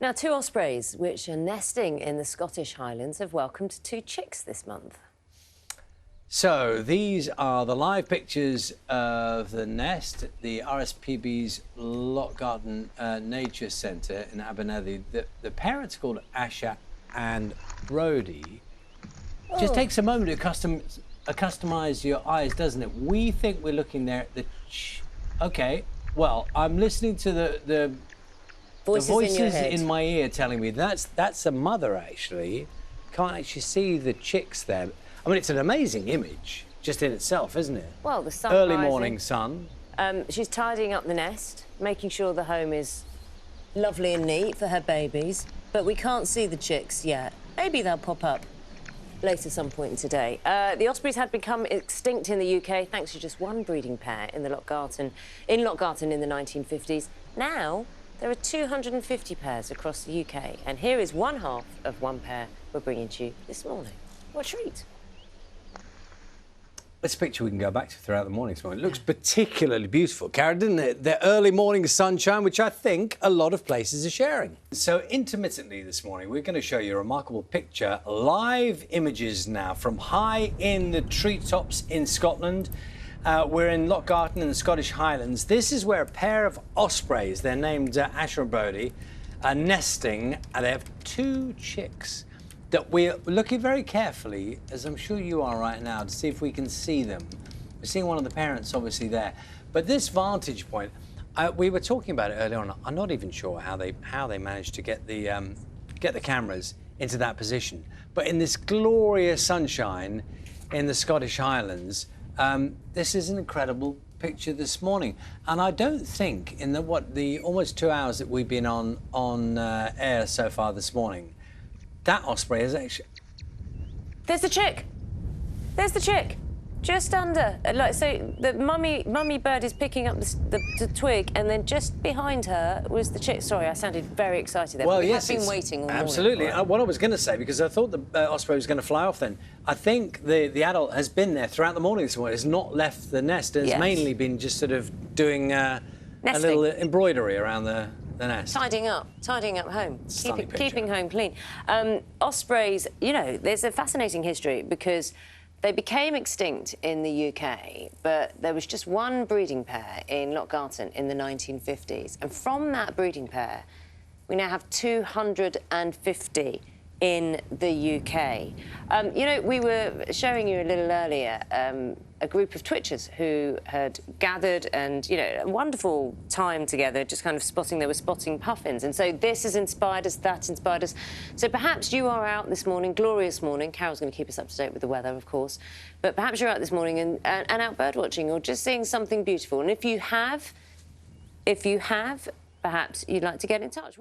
Now, two ospreys, which are nesting in the Scottish Highlands, have welcomed two chicks this month. So these are the live pictures of the nest, the RSPB's Lochgarten Nature Centre in Abernethy. The parents are called Asha and Brody. Just takes a moment to customize your eyes, doesn't it? We think we're looking there at the... Okay, well, I'm listening to the voices in my ear telling me that's a mother, actually. Can't actually see the chicks there. I mean, it's an amazing image, just in itself, isn't it? Well, the sun Early rising. morning sun. She's tidying up the nest, making sure the home is lovely and neat for her babies. But we can't see the chicks yet. Maybe they'll pop up later some point today. The ospreys had become extinct in the UK thanks to just one breeding pair in Lochgarten in the 1950s. Now, there are 250 pairs across the UK, and here is one half of one pair we're bringing to you this morning. What a treat. It's a picture we can go back to throughout the morning this morning. It looks particularly beautiful, Karen, didn't it? The early morning sunshine, which I think a lot of places are sharing. So intermittently this morning, we're going to show you a remarkable picture, live images now from high in the treetops in Scotland. We're in Lochgarten in the Scottish Highlands. This is where a pair of ospreys, they're named Asher and Brody, are nesting, and they have two chicks that we're looking very carefully, as I'm sure you are right now, to see if we can see them. We're seeing one of the parents obviously there. But this vantage point, we were talking about it earlier on. I'm not even sure how they managed to get the cameras into that position. But in this glorious sunshine in the Scottish Highlands, this is an incredible picture this morning. And I don't think in the almost 2 hours that we've been on air so far this morning, that osprey is actually... There's the chick. There's the chick. Just under. So the mummy bird is picking up the twig, and then just behind her was the chick. Sorry, I sounded very excited there. Well, we yes, have been waiting all morning. Absolutely. What I was going to say, because I thought the osprey was going to fly off then, I think the adult has been there throughout the morning this morning. Has not left the nest and has mainly been just sort of doing a little embroidery around the nest. Tidying up home, keeping home clean. Ospreys, you know, there's a fascinating history because they became extinct in the UK, but there was just one breeding pair in Lochgarten in the 1950s. And from that breeding pair, we now have 250 in the UK. You know, we were showing you a little earlier a group of twitchers who had gathered and, you know, a wonderful time together, just kind of spotting puffins. And so this has inspired us, that inspired us. So perhaps you are out this morning, glorious morning. Carol's going to keep us up to date with the weather, of course. But perhaps you're out this morning and out bird watching or just seeing something beautiful. And if you have, perhaps you'd like to get in touch.